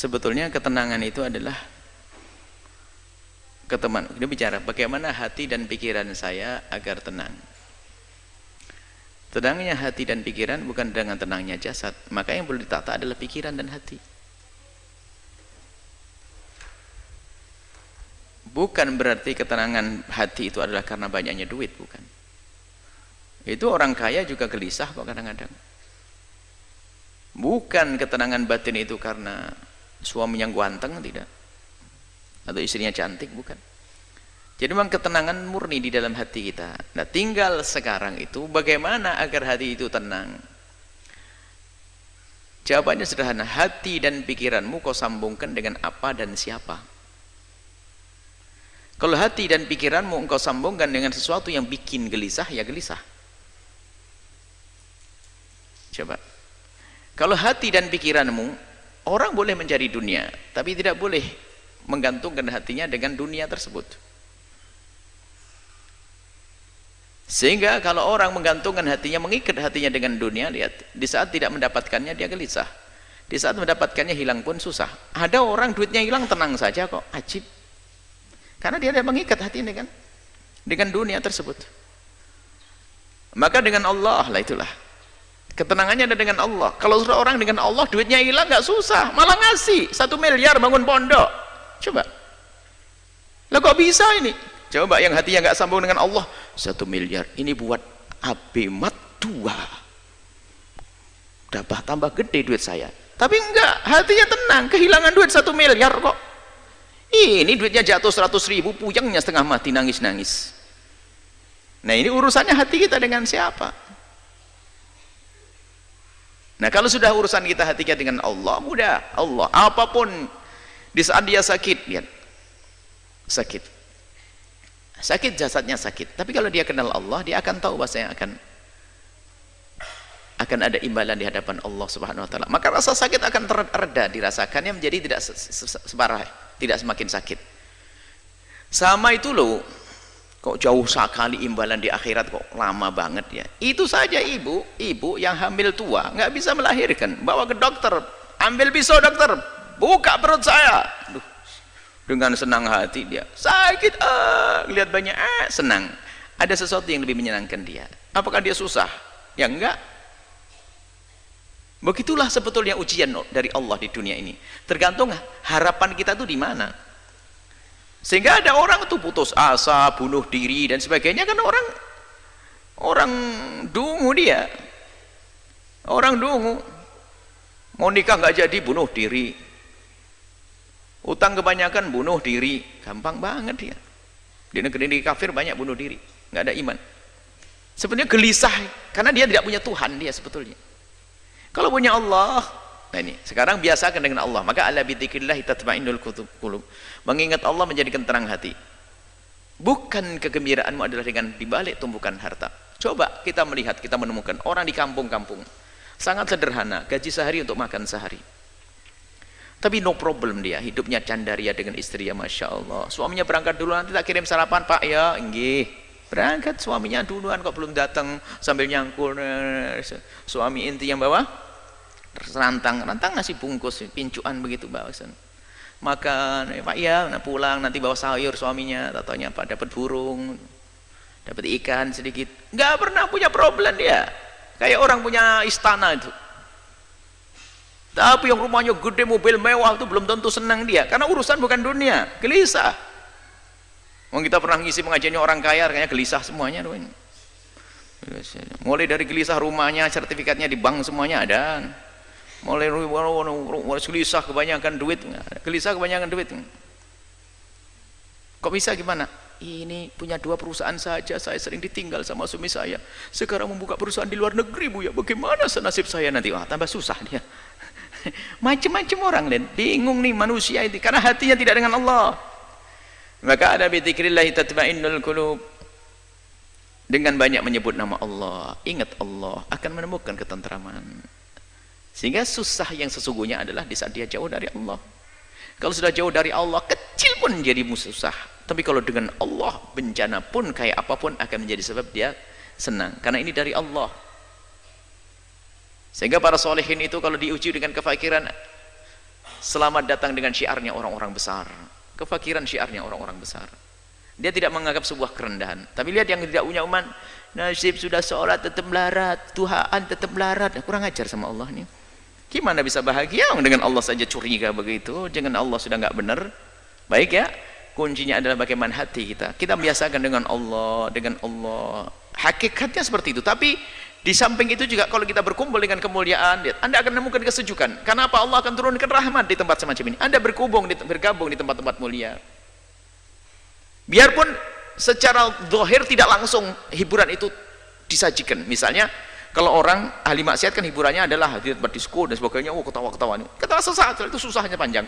sebetulnya ketenangan itu adalah dia bicara bagaimana hati dan pikiran saya agar tenang. Tenangnya hati dan pikiran bukan dengan tenangnya jasad, maka yang perlu ditata adalah pikiran dan hati. Bukan berarti ketenangan hati itu adalah karena banyaknya duit, bukan. Itu orang kaya juga gelisah kok kadang-kadang. Bukan ketenangan batin itu karena suaminya ganteng, tidak, atau istrinya cantik, bukan. Jadi memang ketenangan murni di dalam hati kita. Nah, tinggal sekarang itu bagaimana agar hati itu tenang. Jawabannya sederhana, hati dan pikiranmu kau sambungkan dengan apa dan siapa. Kalau hati dan pikiranmu engkau sambungkan dengan sesuatu yang bikin gelisah, ya gelisah. Coba. Kalau hati dan pikiranmu, orang boleh mencari dunia, tapi tidak boleh menggantungkan hatinya dengan dunia tersebut. Sehingga kalau orang menggantungkan hatinya, mengikat hatinya dengan dunia, lihat, di saat tidak mendapatkannya dia gelisah. Di saat mendapatkannya hilang pun susah. Ada orang duitnya hilang tenang saja kok, ajib. Karena dia tidak mengikat hatinya dengan dunia tersebut. Maka dengan Allah lah itulah. Ketenangannya ada dengan Allah. Kalau sudah orang dengan Allah duitnya hilang nggak susah, malah ngasih 1 miliar bangun pondok. Coba. Lah kok bisa ini? Coba yang hatinya nggak sambung dengan Allah, 1 miliar ini buat abemat 2. Dapat tambah gede duit saya. Tapi enggak, hatinya tenang, kehilangan duit 1 miliar kok. Ini duitnya jatuh 100.000, puyengnya setengah mati, nangis-nangis. Nah, ini urusannya hati kita dengan siapa? Nah, kalau sudah urusan kita hati kita dengan Allah, mudah. Allah, apapun di saat dia sakit, lihat. Sakit jasadnya sakit. Tapi kalau dia kenal Allah, dia akan tahu bahwasanya akan ada imbalan di hadapan Allah Subhanahu wa taala. Maka rasa sakit akan terreda dirasakannya, menjadi tidak separah, tidak semakin sakit. Sama itu loh. Kok jauh sekali imbalan di akhirat, kok lama banget ya. Itu saja ibu yang hamil tua nggak bisa melahirkan, bawa ke dokter, ambil pisau dokter, buka perut saya. Aduh, dengan senang hati dia sakit, lihat banyak, senang. Ada sesuatu yang lebih menyenangkan dia. Apakah dia susah? Ya enggak. Begitulah sebetulnya ujian dari Allah di dunia ini. Tergantung harapan kita tuh di mana. Sehingga ada orang tuh putus asa, bunuh diri dan sebagainya, kan orang dungu dia. Orang dungu. Mau nikah nggak jadi, bunuh diri. Utang kebanyakan, bunuh diri. Gampang banget dia. Di negeri kafir banyak bunuh diri, nggak ada iman. Sebenarnya gelisah karena dia tidak punya Tuhan dia sebetulnya. Kalau punya Allah, nah ini sekarang biasakan dengan Allah. Maka ala bidzikrillah tatma'innul qulub. Mengingat Allah menjadikan tenang hati. Bukan kegembiraanmu adalah dengan dibalik tumpukan harta. Coba kita melihat, kita menemukan orang di kampung-kampung sangat sederhana, gaji sehari untuk makan sehari. Tapi no problem dia, hidupnya candaria dengan istri ya, masya Allah. Suaminya berangkat dulu, nanti tak kirim sarapan pak ya, enggih. Berangkat suaminya duluan kok belum datang, sambil nyangkul. Suami inti yang bawa rantang nasi bungkus, pincuan begitu bawa sana. Makan, pak ya, pulang nanti bawa sayur suaminya, tatanya pak dapat burung, dapat ikan sedikit. Nggak pernah punya problem dia, kayak orang punya istana itu. Tapi yang rumahnya gede, mobil mewah itu belum tentu senang dia, karena urusan bukan dunia, gelisah. Wong kita pernah ngisi pengajiannya orang kaya, kayaknya gelisah semuanya. Mulai dari gelisah rumahnya, sertifikatnya di bank semuanya ada. Mulai gelisah kebanyakan duit, gelisah kebanyakan duit. Kok bisa gimana? Ini punya 2 perusahaan saja, saya sering ditinggal sama suami saya. Sekarang membuka perusahaan di luar negeri bu ya, bagaimana nasib saya nanti? Wah, tambah susah dia. Macam-macam orang dan bingung nih manusia itu karena hatinya tidak dengan Allah. Maka ada bidzikrillah tatma'innul qulub. Dengan banyak menyebut nama Allah, ingat Allah, akan menemukan ketentraman. Sehingga susah yang sesungguhnya adalah di saat dia jauh dari Allah. Kalau sudah jauh dari Allah, kecil pun jadi susah. Tapi kalau dengan Allah, bencana pun kayak apapun akan menjadi sebab dia senang. Karena ini dari Allah. Sehingga para solehin itu kalau diuji dengan kefakiran, selamat datang dengan syiarnya orang-orang besar. Kefakiran syiarnya orang-orang besar. Dia tidak menganggap sebuah kerendahan. Tapi lihat yang tidak punya iman, nasib sudah sholat tetap melarat, Tuhan tetap melarat. Kurang ajar sama Allah nih. Gimana bisa bahagia dengan Allah saja curiga begitu? Jangan Allah sudah nggak benar. Baik ya, kuncinya adalah bagaimana hati kita. Kita biasakan dengan Allah, dengan Allah. Hakikatnya seperti itu. Tapi di samping itu juga kalau kita berkumpul dengan kemuliaan, Anda akan menemukan kesejukan. Kenapa Allah akan turunkan rahmat di tempat semacam ini? Anda bergabung di tempat-tempat mulia. Biarpun secara zahir tidak langsung hiburan itu disajikan. Misalnya kalau orang ahli maksiat kan hiburannya adalah di tempat disko dan sebagainya, ketawa-ketawa. Ketawa sesaat, itu susahnya panjang.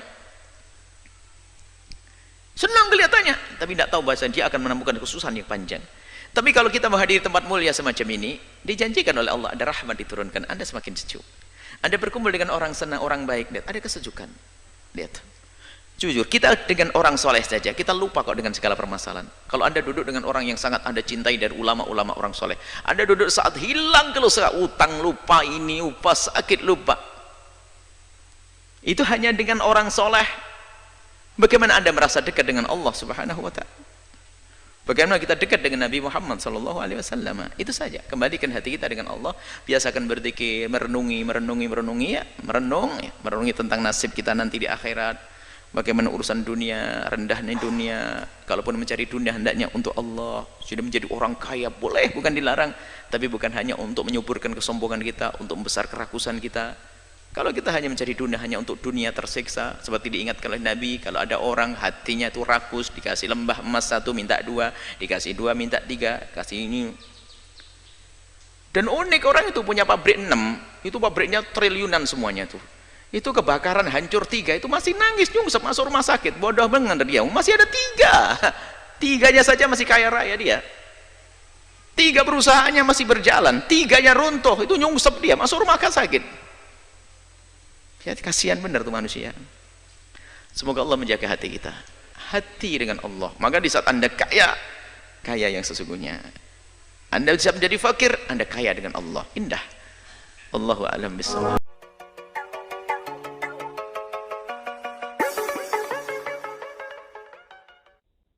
Senang kelihatannya, tapi tidak tahu bahasa dia akan menemukan kesusahan yang panjang. Tapi kalau kita menghadiri tempat mulia semacam ini, dijanjikan oleh Allah ada rahmat diturunkan, Anda semakin sejuk. Anda berkumpul dengan orang senang, orang baik, lihat ada kesejukan. Lihat. Jujur, kita dengan orang soleh saja, kita lupa kok dengan segala permasalahan. Kalau Anda duduk dengan orang yang sangat Anda cintai dari ulama-ulama orang soleh, Anda duduk saat hilang kelusa, utang lupa, ini lupa, sakit lupa. Itu hanya dengan orang soleh. Bagaimana Anda merasa dekat dengan Allah Subhanahu wa ta'ala? Bagaimana kita dekat dengan Nabi Muhammad SAW? Itu saja. Kembalikan hati kita dengan Allah. Biasakan berzikir, merenungi ya, merenungi tentang nasib kita nanti di akhirat. Bagaimana urusan dunia, rendahnya dunia. Kalaupun mencari dunia hendaknya untuk Allah. Sudah menjadi orang kaya boleh, bukan dilarang, tapi bukan hanya untuk menyuburkan kesombongan kita, untuk membesar kerakusan kita. Kalau kita hanya mencari dunia hanya untuk dunia tersiksa, seperti diingatkan oleh Nabi, kalau ada orang hatinya itu rakus, dikasih lembah emas 1 minta 2, dikasih 2 minta 3, kasih ini. Dan unik, orang itu punya pabrik 6, itu pabriknya triliunan semuanya tuh. Itu kebakaran hancur 3, itu masih nangis nyungsep masuk rumah sakit. Bodoh banget dia, masih ada 3. 3-nya saja masih kaya raya dia. 3 perusahaannya masih berjalan, 3-nya runtuh, itu nyungsep dia masuk rumah sakit. Ya, kasihan benar tuh manusia. Semoga Allah menjaga hati kita, hati dengan Allah. Maka di saat Anda kaya yang sesungguhnya, Anda bisa menjadi fakir, Anda kaya dengan Allah. Indah. Allahu a'lam bishawab.